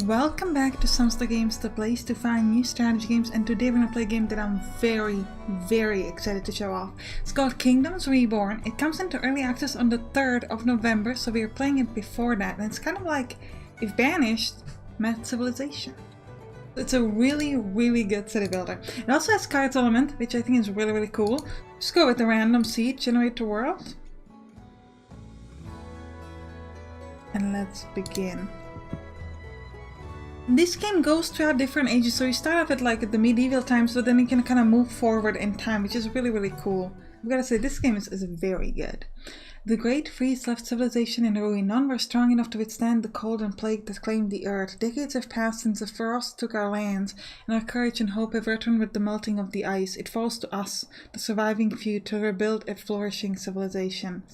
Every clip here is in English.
Welcome back to Sampstra Games, the place to find new strategy games, and today we're going to play a game that I'm very excited to show off. It's called Kingdoms Reborn. It comes into early access on the 3rd of November, so we are playing it before that, and it's kind of like if Banished met Civilization. It's a really good city builder. It also has cards element, which I think is really cool. Just go with the random seed, generate the world. And let's begin. This game goes throughout different ages, so you start off at like the medieval times, but then you can kind of move forward in time, which is really cool. I've got to say, this game is very good. The great freeze left civilization in ruin. None were strong enough to withstand the cold and plague that claimed the earth. Decades have passed since the frost took our lands, and our courage and hope have returned with the melting of the ice. It falls to us, the surviving few, to rebuild a flourishing civilization.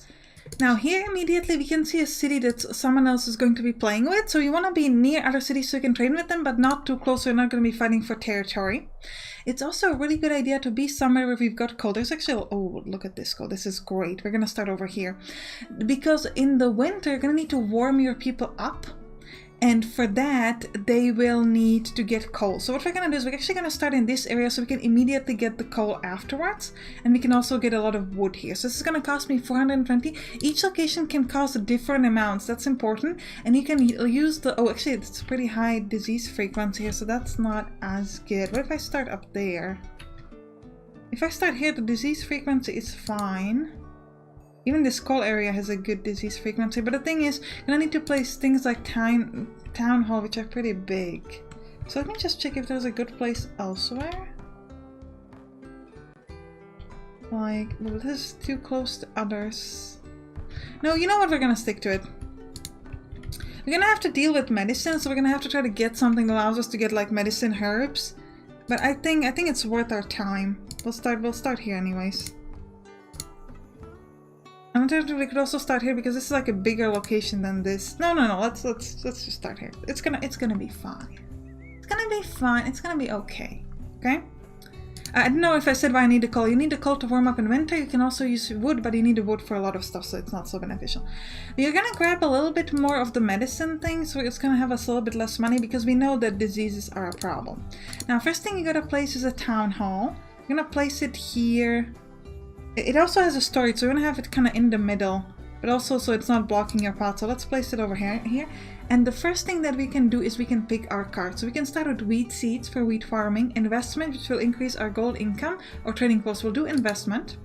Now here immediately we can see a city that someone else is going to be playing with, so you want to be near other cities so you can train with them, but not too close so you're not going to be fighting for territory. It's also a really good idea to be somewhere where we've got cold. There's actually, oh look at this cold, this is great. We're going to start over here. Because in the winter you're going to need to warm your people up. And for that, they will need to get coal. So what we're going to do is we're actually going to start in this area so we can immediately get the coal afterwards. And we can also get a lot of wood here. So this is going to cost me 420. Each location can cost different amounts. That's important. And you can use the... Oh, actually, it's pretty high disease frequency here, so that's not as good. What if I start up there? If I start here, the disease frequency is fine. Even this coal area has a good disease frequency, but the thing is, you're gonna need to place things like town hall, which are pretty big. So let me just check if there's a good place elsewhere. Like, well, this is too close to others. No, you know what? We're gonna stick to it. We're gonna have to deal with medicine, so we're gonna have to try to get something that allows us to get like medicine herbs. But I think it's worth our time. We'll start here anyways. We could also start here because this is like a bigger location than this. No. Let's just start here. It's gonna be fine. It's gonna be fine. It's gonna be okay. Okay. I don't know if I said why I need the coal. You need the coal to warm up in winter. You can also use wood, but you need the wood for a lot of stuff, so it's not so beneficial. We're gonna grab a little bit more of the medicine thing, so it's gonna have us a little bit less money because we know that diseases are a problem. Now, first thing you gotta place is a town hall. You're gonna place it here. It also has a storage, so you're gonna have it kind of in the middle, but also so it's not blocking your path. So let's place it over here. And the first thing that we can do is we can pick our cards. So we can start with wheat seeds for wheat farming, investment, which will increase our gold income, or trading post. We'll do investment.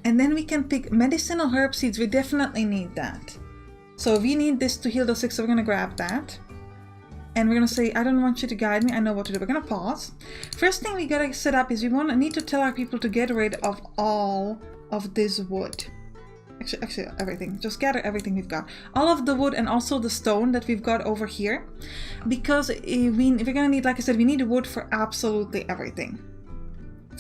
And then we can pick medicinal herb seeds. We definitely need that. So we need this to heal the sick, so we're gonna grab that. And we're gonna say, I don't want you to guide me, I know what to do. We're gonna pause. First thing we gotta set up is we need to tell our people to get rid of all of this wood. Actually everything. Just gather everything we've got. All of the wood and also the stone that we've got over here. Because if we're gonna need, like I said, we need wood for absolutely everything.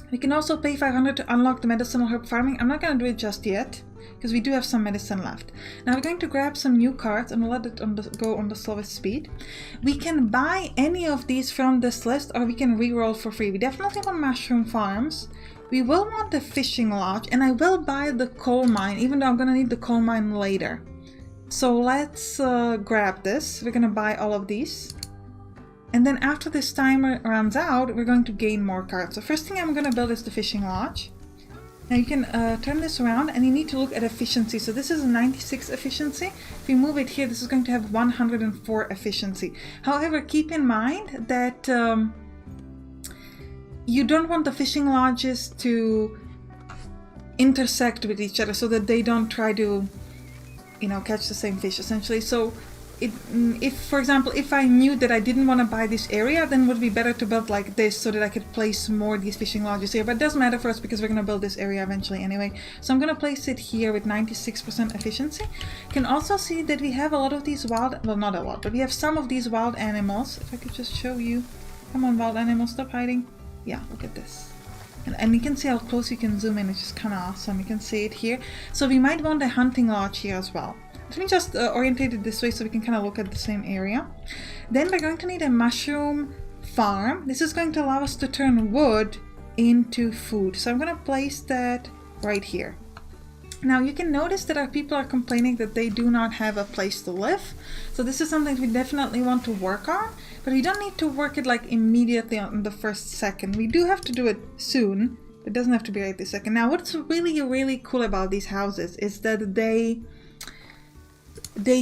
We can also pay 500 to unlock the medicinal herb farming. I'm not gonna do it just yet, because we do have some medicine left. Now we're going to grab some new cards and we'll let it go on the slowest speed. We can buy any of these from this list, or we can re-roll for free. We definitely want mushroom farms. We will want the fishing lodge, and I will buy the coal mine, even though I'm going to need the coal mine later. So let's grab this. We're going to buy all of these. And then after this timer runs out, we're going to gain more cards. So first thing I'm going to build is the fishing lodge. Now you can turn this around and you need to look at efficiency. So this is a 96 efficiency. If we move it here, this is going to have 104 efficiency. However, keep in mind that you don't want the fishing lodges to intersect with each other so that they don't try to, catch the same fish essentially. So if, for example, if I knew that I didn't want to buy this area, then it would be better to build like this so that I could place more of these fishing lodges here. But it doesn't matter for us because we're going to build this area eventually anyway. So I'm going to place it here with 96% efficiency. You can also see that we have a lot of these wild, well, not a lot, but we have some of these wild animals. If I could just show you. Come on, wild animals, stop hiding. Yeah, look at this. And you can see how close you can zoom in, which is kind of awesome. You can see it here. So we might want a hunting lodge here as well. Let me just orientate it this way so we can kind of look at the same area. Then we're going to need a mushroom farm. This is going to allow us to turn wood into food. So I'm going to place that right here. Now you can notice that our people are complaining that they do not have a place to live. So this is something we definitely want to work on, but we don't need to work it like immediately on the first second. We do have to do it soon. It doesn't have to be right this second. Now what's really, really cool about these houses is that they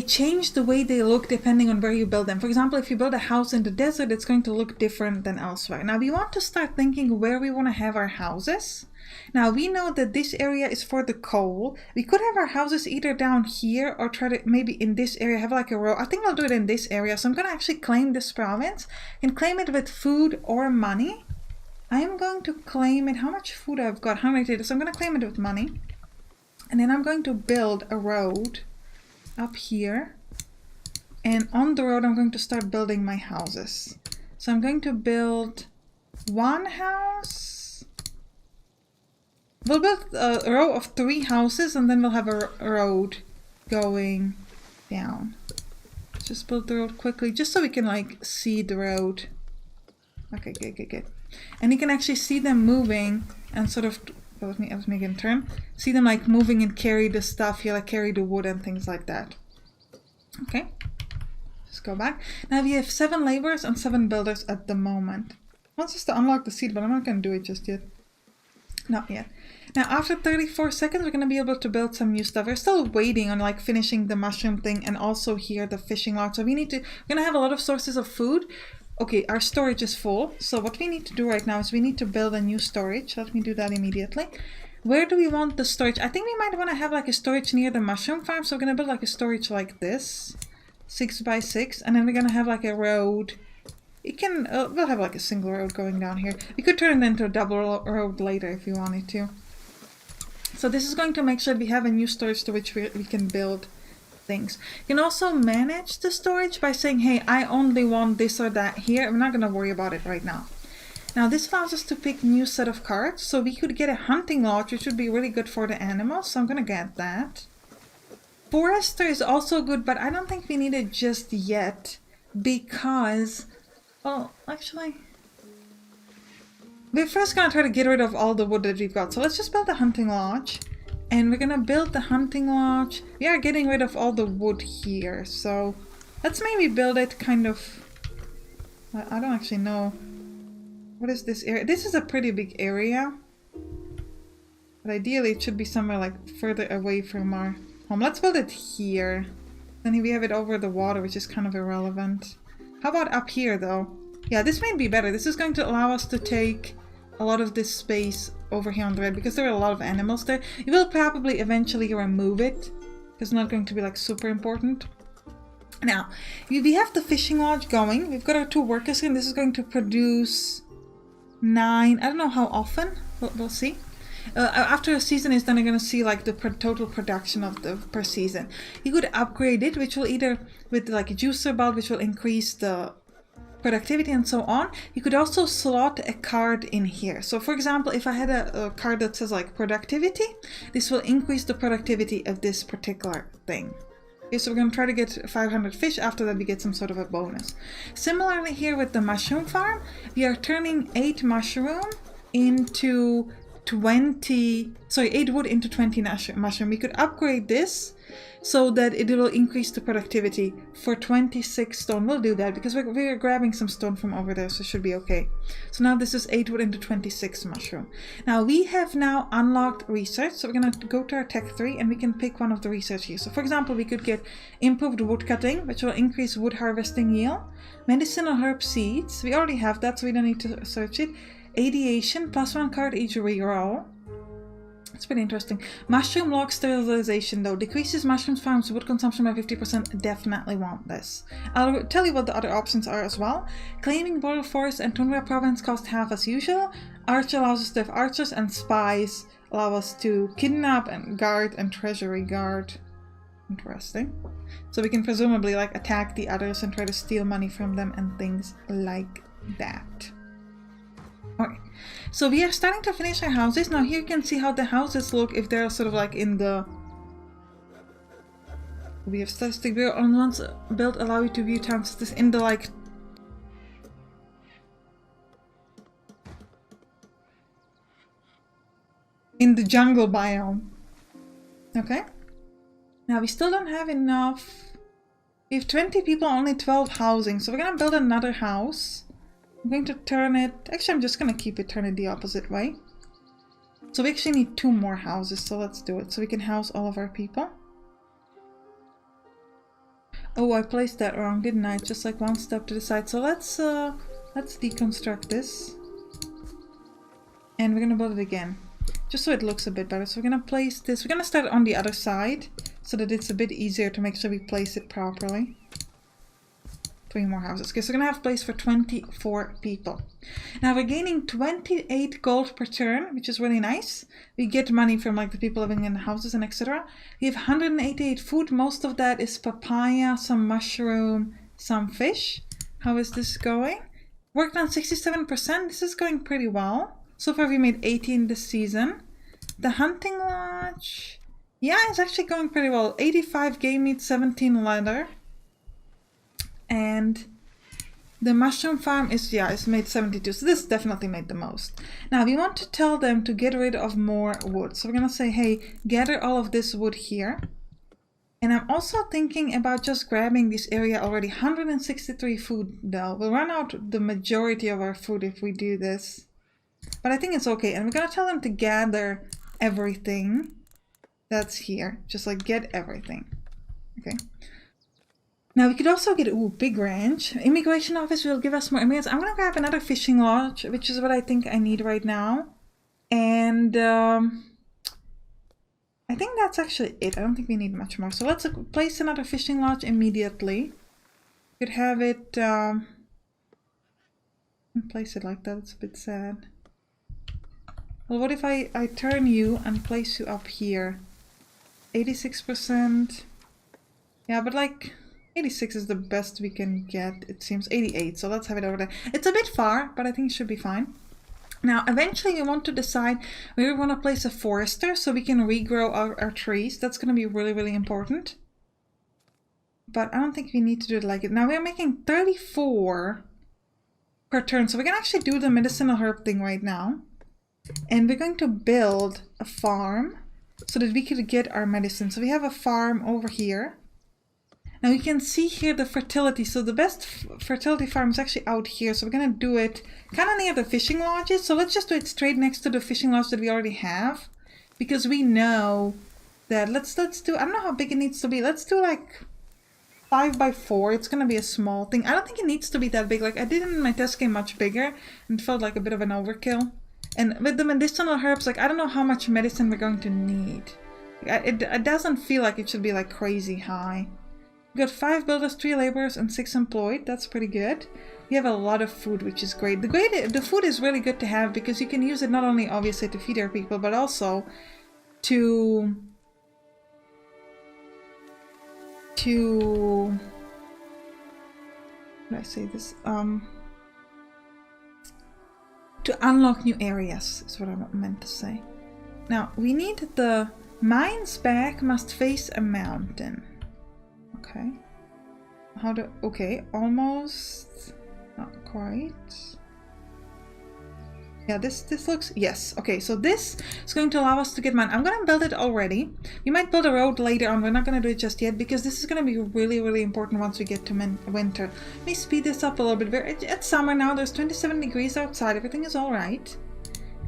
change the way they look depending on where you build them. For example, if you build a house in the desert, it's going to look different than elsewhere. Now we want to start thinking where we want to have our houses. Now we know that this area is for the coal. We could have our houses either down here or try to maybe in this area have like a row. I think I'll do it in this area. So I'm going to actually claim this province and claim it with food or money. I am going to claim it. How much food I've got? 180. So I'm going to claim it with money. And then I'm going to build a road up here, and on the road I'm going to start building my houses. So I'm going to build one house. We'll build a row of 3 houses and then we'll have a road going down. Let's just build the road quickly just so we can like see the road. Okay, good. And you can actually see them moving and sort of let me make it turn. See them like moving and carry the stuff here, like carry the wood and things like that. Okay, just go back. Now we have 7 laborers and 7 builders at the moment. I want us to unlock the seed, but I'm not going to do it just yet. Not yet. Now after 34 seconds, we're going to be able to build some new stuff. We're still waiting on like finishing the mushroom thing and also here the fishing lodge. So we're going to have a lot of sources of food. Okay, our storage is full. So what we need to do right now is we need to build a new storage. Let me do that immediately. Where do we want the storage? I think we might want to have like a storage near the mushroom farm. So we're going to build like a storage like this. 6 by 6. And then we're going to have like a road. It can, we'll have like a single road going down here. We could turn it into a double road later if we wanted to. So this is going to make sure we have a new storage to which we can build things. You can also manage the storage by saying, hey, I only want this or that here. I'm not going to worry about it right now. Now this allows us to pick new set of cards. So we could get a hunting lodge, which would be really good for the animals. So I'm going to get that. Forester is also good, but I don't think we need it just yet because, well, actually, we're first going to try to get rid of all the wood that we've got. So let's just build a hunting lodge. And we're going to build the hunting lodge. We are getting rid of all the wood here. So let's maybe build it kind of... I don't actually know. What is this area? This is a pretty big area. But ideally it should be somewhere like further away from our home. Let's build it here. Then we have it over the water, which is kind of irrelevant. How about up here though? Yeah, this might be better. This is going to allow us to take a lot of this space over here on the red because there are a lot of animals there. You will probably eventually remove it. It's not going to be like super important. Now, we have the fishing lodge going. We've got our 2 workers here and this is going to produce 9. I don't know how often. We'll see. After a season is done, you're going to see like the total production of the per season. You could upgrade it, which will either with like a juicer bulb, which will increase the productivity and so on. You could also slot a card in here. So for example, if I had a card that says like productivity, this will increase the productivity of this particular thing. Okay, so we're going to try to get 500 fish. After that we get some sort of a bonus. Similarly here with the mushroom farm, we are turning 8 mushroom into 8 wood into 20 mushroom. We could upgrade this so that it will increase the productivity for 26 stone. We'll do that because we're grabbing some stone from over there, so it should be okay. So now this is 8 wood into 26 mushroom. Now we have now unlocked research, so we're going to go to our tech 3 and we can pick one of the research here. So for example, we could get improved wood cutting, which will increase wood harvesting yield. Medicinal herb seeds, we already have that, so we don't need to search it. Adiation, +1 card each reroll. It's pretty interesting. Mushroom log sterilization though. Decreases mushroom farms wood consumption by 50%. Definitely want this. I'll tell you what the other options are as well. Claiming border forest and tundra province cost half as usual. Archer allows us to have archers, and spies allow us to kidnap and guard and treasury guard. Interesting. So we can presumably like attack the others and try to steal money from them and things like that. Okay, so we are starting to finish our houses. Now here you can see how the houses look if they're sort of like in the... We have statistic view on once built allow you to view towns this in the like... in the jungle biome. Okay. Now we still don't have enough. We have 20 people, only 12 housing. So we're gonna build another house. I'm going to turn it... Actually, I'm just gonna keep it, turn it the opposite way. So we actually need 2 more houses, so let's do it. So we can house all of our people. Oh, I placed that wrong, didn't I? Just like one step to the side. So let's deconstruct this. And we're gonna build it again. Just so it looks a bit better. So we're gonna place this. We're gonna start on the other side so that it's a bit easier to make sure we place it properly. 3 more houses. Okay, so we're gonna have place for 24 people. Now we're gaining 28 gold per turn, which is really nice. We get money from like the people living in the houses and etc. We have 188 food. Most of that is papaya, some mushroom, some fish. How is this going? Worked on 67%. This is going pretty well. So far we made 18 this season. The hunting lodge, yeah, it's actually going pretty well. 85 game meat, 17 leather. And the mushroom farm is, yeah, it's made 72. So this definitely made the most. Now we want to tell them to get rid of more wood. So we're gonna say, hey, gather all of this wood here. And I'm also thinking about just grabbing this area already. 163 food though. We'll run out the majority of our food if we do this. But I think it's okay. And we're gonna tell them to gather everything that's here. Just like get everything. Okay. Now we could also get, ooh, big ranch. Immigration office will give us more immigrants. I'm gonna grab another fishing lodge, which is what I think I need right now. And I think that's actually it. I don't think we need much more. So let's place another fishing lodge immediately. Could have it, place it like that. It's a bit sad. Well, what if I turn you and place you up here? 86%. Yeah, but like 86 is the best we can get. It seems 88, so let's have it over there. It's a bit far, but I think it should be fine. Now, eventually we want to decide where we want to place a forester so we can regrow our trees. That's going to be really, really important. But I don't think we need to do it like it. Now we're making 34 per turn, so we can actually do the medicinal herb thing right now. And we're going to build a farm so that we could get our medicine. So we have a farm over here. Now you can see here the fertility. So the best fertility farm is actually out here. So we're going to do it kind of near the fishing lodges. So let's just do it straight next to the fishing lodge that we already have. Because we know that, let's do, I don't know how big it needs to be. Let's do like 5 by 4. It's going to be a small thing. I don't think it needs to be that big. Like I did in my test game much bigger and it felt like a bit of an overkill. And with the medicinal herbs, like I don't know how much medicine we're going to need. It doesn't feel like it should be like crazy high. We got 5 builders, 3 laborers, and 6 employed. That's pretty good. We have a lot of food, which is great. The food is really good to have because you can use it not only obviously to feed our people, but also to how do I say this? To unlock new areas is what I meant to say. Now we need the mine's back must face a mountain. Okay. Okay, almost, not quite. Yeah, this looks, yes. Okay, so this is going to allow us to get mine. I'm going to build it already. We might build a road later on. We're not going to do it just yet because this is going to be really, really important once we get to winter. Let me speed this up a little bit. It's summer now. There's 27 degrees outside. Everything is all right.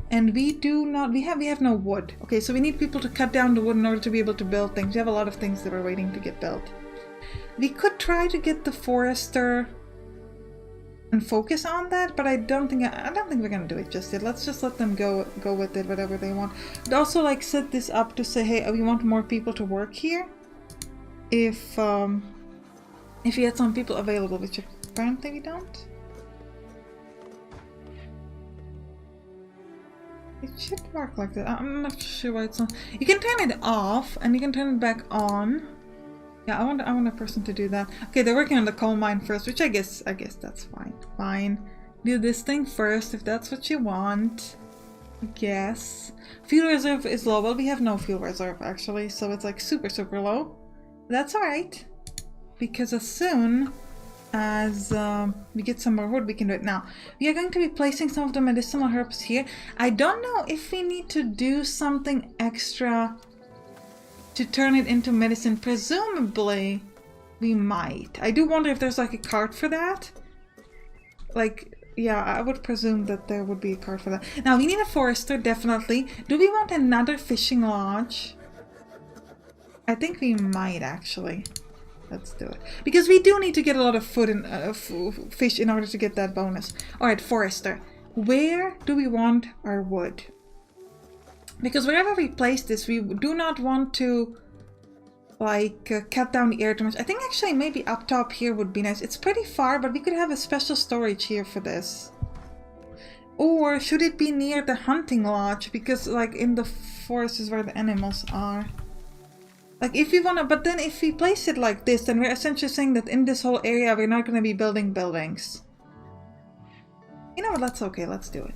And we have no wood. Okay, so we need people to cut down the wood in order to be able to build things. We have a lot of things that are waiting to get built. We could try to get the forester and focus on that, but I don't think we're gonna do it just yet. Let's just let them go with it, whatever they want. But also like set this up to say, hey, we want more people to work here. If we had some people available, which apparently we don't. It should work like that. I'm not sure why it's not. You can turn it off and you can turn it back on. Yeah, I want a person to do that. Okay, they're working on the coal mine first, which I guess that's fine. Fine. Do this thing first if that's what you want. I guess. Fuel reserve is low. Well, we have no fuel reserve actually, so it's like super, super low. That's alright. Because as soon as we get some more wood, we can do it. Now, we are going to be placing some of the medicinal herbs here. I don't know if we need to do something extra to turn it into medicine? Presumably, we might. I do wonder if there's like a card for that. Like, yeah, I would presume that there would be a card for that. Now, we need a forester, definitely. Do we want another fishing lodge? I think we might, actually. Let's do it. Because we do need to get a lot of food and fish in order to get that bonus. Alright, forester. Where do we want our wood? Because wherever we place this, we do not want to, like, cut down the air too much. I think actually maybe up top here would be nice. It's pretty far, but we could have a special storage here for this. Or should it be near the hunting lodge? Because, like, in the forest is where the animals are. Like, if we want to, but then if we place it like this, then we're essentially saying that in this whole area we're not going to be building buildings. You know what, that's okay, let's do it.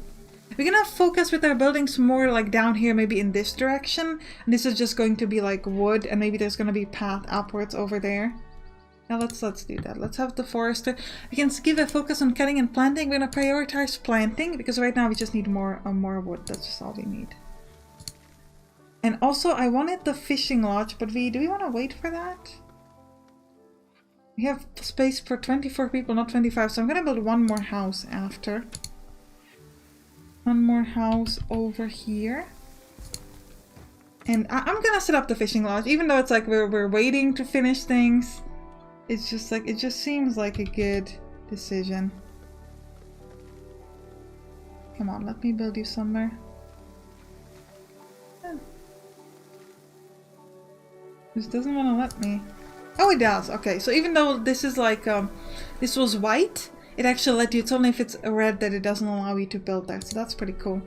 We're going to focus with our buildings more like down here, maybe in this direction. And this is just going to be like wood, and maybe there's going to be path upwards over there. Now let's do that. Let's have the forester. We can give a focus on cutting and planting. We're going to prioritize planting, because right now we just need more wood. That's just all we need. And also, I wanted the fishing lodge, but do we want to wait for that? We have space for 24 people, not 25, so I'm going to build one more house after. One more house over here. And I'm going to set up the fishing lodge, even though it's like we're waiting to finish things. It's just like, it just seems like a good decision. Come on, let me build you somewhere. This doesn't want to let me. Oh, it does. Okay, so even though this is like, this was white, it actually let you. It's only if it's red that it doesn't allow you to build there. So that's pretty cool.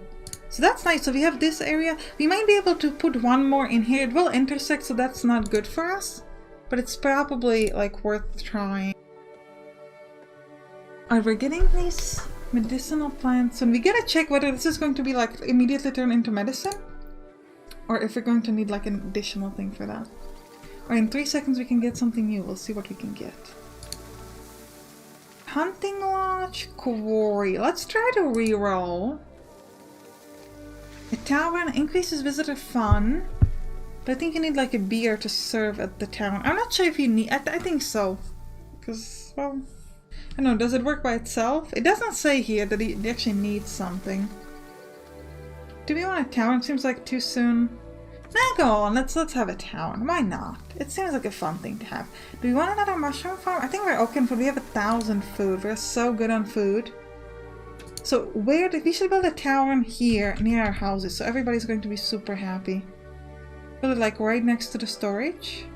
So that's nice. So we have this area. We might be able to put one more in here. It will intersect, so that's not good for us. But it's probably like worth trying. Alright, we're getting these medicinal plants. And we gotta check whether this is going to be like immediately turn into medicine. Or if we're going to need like an additional thing for that. Or in 3 seconds we can get something new. We'll see what we can get. Hunting lodge, quarry. Let's try to reroll. A tavern increases visitor fun. But I think you need like a beer to serve at the town. I'm not sure if you need. I think so. Because, well, I don't know. Does it work by itself? It doesn't say here that it actually needs something. Do we want a tavern? Seems like too soon. Nah, go on. Let's have a town. Why not? It seems like a fun thing to have. Do we want another mushroom farm? I think we're okay on food. We have 1,000 food. We're so good on food. So we should build a tavern here near our houses. So everybody's going to be super happy. Put it like right next to the storage.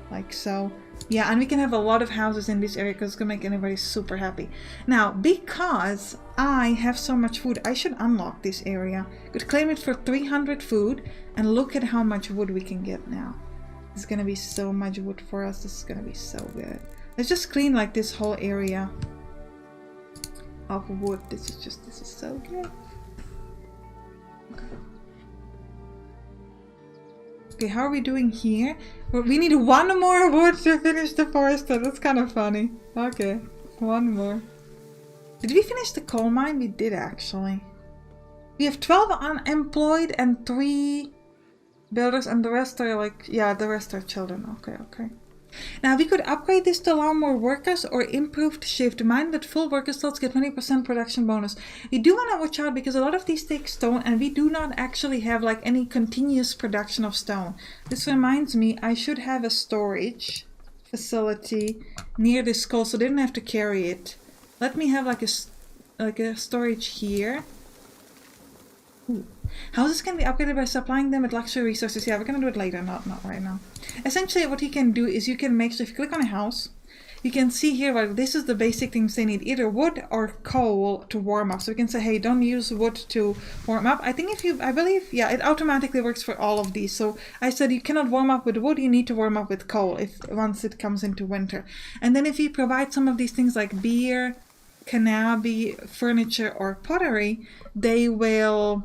Like so. Yeah, and we can have a lot of houses in this area because it's going to make anybody super happy. Now, because I have so much food, I should unlock this area. Could claim it for 300 food, and look at how much wood we can get now. It's going to be so much wood for us. This is going to be so good. Let's just clean like this whole area of wood. This is so good. Okay. Okay, how are we doing here? We need one more wood to finish the forest. That's kind of funny. Okay, one more. Did we finish the coal mine? We did actually. We have 12 unemployed and 3 builders, and the rest are like, yeah, the rest are children. Okay, okay. Now we could upgrade this to allow more workers or improved shift. Mind that full worker slots get 20% production bonus. We do want to watch out because a lot of these take stone, and we do not actually have like any continuous production of stone. This reminds me, I should have a storage facility near this coal so they didn't have to carry it. Let me have like a storage here. Ooh. Houses can be upgraded by supplying them with luxury resources. Yeah, we're gonna do it later, not right now. Essentially what you can do is you can make, so if you click on a house, you can see here, well, this is the basic things they need, either wood or coal to warm up. So we can say, hey, don't use wood to warm up. I believe, yeah, it automatically works for all of these. So I said you cannot warm up with wood, you need to warm up with coal once it comes into winter. And then if you provide some of these things like beer, cannabis, furniture, or pottery, they will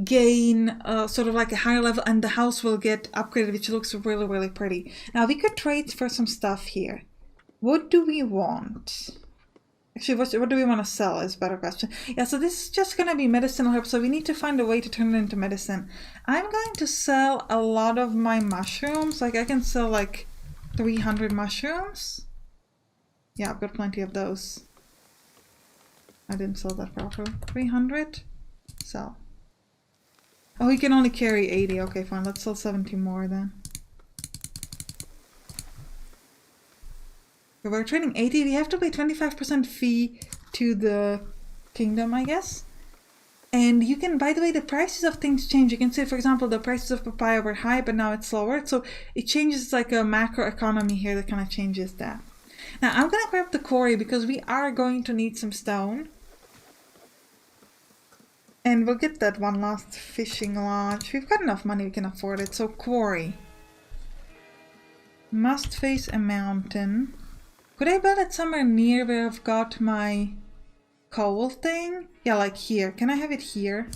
gain sort of like a higher level, and the house will get upgraded, which looks really, really pretty. Now we could trade for some stuff here. What do we want? Actually, what do we want to sell is a better question. Yeah, so this is just going to be medicinal herbs, so we need to find a way to turn it into medicine. I'm going to sell a lot of my mushrooms. Like, I can sell like 300 mushrooms. Yeah, I've got plenty of those. I didn't sell that properly. 300? Sell. Oh, he can only carry 80. Okay, fine. Let's sell 70 more then. If we're trading 80, we have to pay 25% fee to the kingdom, I guess. And you can, by the way, the prices of things change. You can see, for example, the prices of papaya were high, but now it's lower. So it changes like a macro economy here that kind of changes that. Now I'm going to grab the quarry because we are going to need some stone. And we'll get that one last fishing lodge. We've got enough money, we can afford it. So quarry. Must face a mountain. Could I build it somewhere near where I've got my coal thing? Yeah, like here. Can I have it here?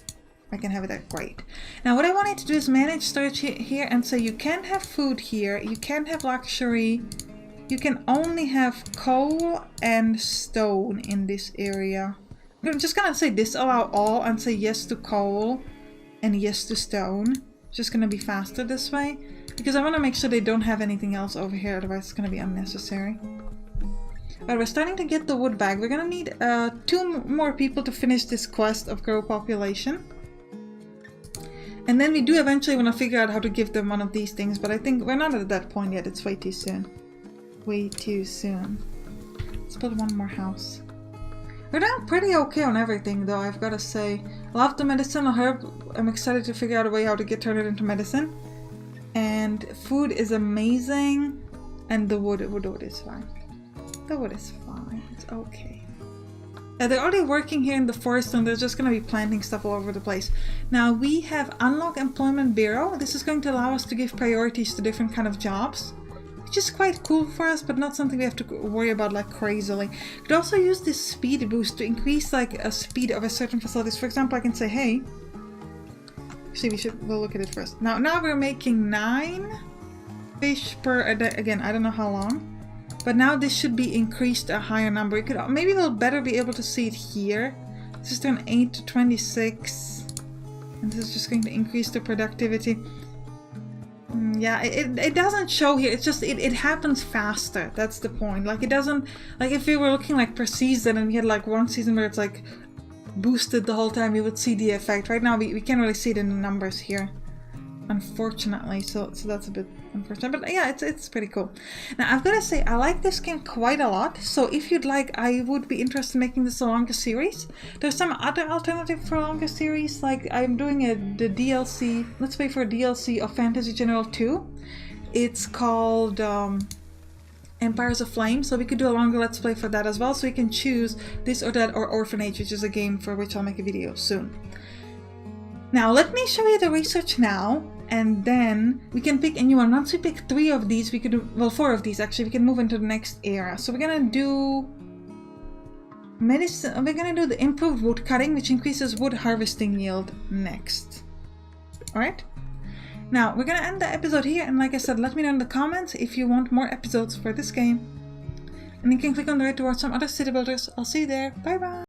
I can have it there. Great. Now what I wanted to do is manage storage here and say you can't have food here. You can't have luxury. You can only have coal and stone in this area. I'm just gonna say disallow all and say yes to coal and yes to stone. It's just gonna be faster this way. Because I want to make sure they don't have anything else over here, otherwise it's gonna be unnecessary. But we're starting to get the wood back. We're gonna need 2 more people to finish this quest of grow population. And then we do eventually want to figure out how to give them one of these things, but I think we're not at that point yet. It's way too soon. Way too soon. Let's build one more house. We're doing pretty okay on everything though, I've gotta say. Love the medicinal herb. I'm excited to figure out a way how to turn it into medicine. And food is amazing. And the wood is fine. The wood is fine. It's okay. Yeah, they're already working here in the forest and they're just going to be planting stuff all over the place. Now we have Unlock Employment Bureau. This is going to allow us to give priorities to different kind of jobs, which is quite cool for us, but not something we have to worry about like crazily. You could also use this speed boost to increase like a speed of a certain facilities. For example, I can say, hey, actually we'll look at it first. Now we're making 9 fish per day. Again, I don't know how long. But now this should be increased a higher number. Maybe we'll better be able to see it here. This is turn 8 to 26. And this is just going to increase the productivity. Yeah, it doesn't show here. It's just, it happens faster. That's the point. Like it doesn't, like if we were looking like per season and we had like one season where it's like boosted the whole time, we would see the effect. Right now we can't really see it in the numbers here, unfortunately, so that's a bit unfortunate, but yeah, it's pretty cool. Now I've got to say I like this game quite a lot, so if you'd like, I would be interested in making this a longer series. There's some other alternative for a longer series, like I'm doing the DLC, let's wait for a DLC of Fantasy General 2. It's called Empires of Flame, so we could do a longer let's play for that as well, so you can choose this or that, or Orphanage, which is a game for which I'll make a video soon. Now let me show you the research now, and then we can pick a new one. Once we pick 3 of these, we could do, well, 4 of these actually, we can move into the next era. So we're gonna do medicine. We're gonna do the improved wood cutting, which increases wood harvesting yield next. All right. Now we're gonna end the episode here, and like I said, let me know in the comments if you want more episodes for this game, and you can click on the right to watch some other city builders. I'll see you there. Bye bye.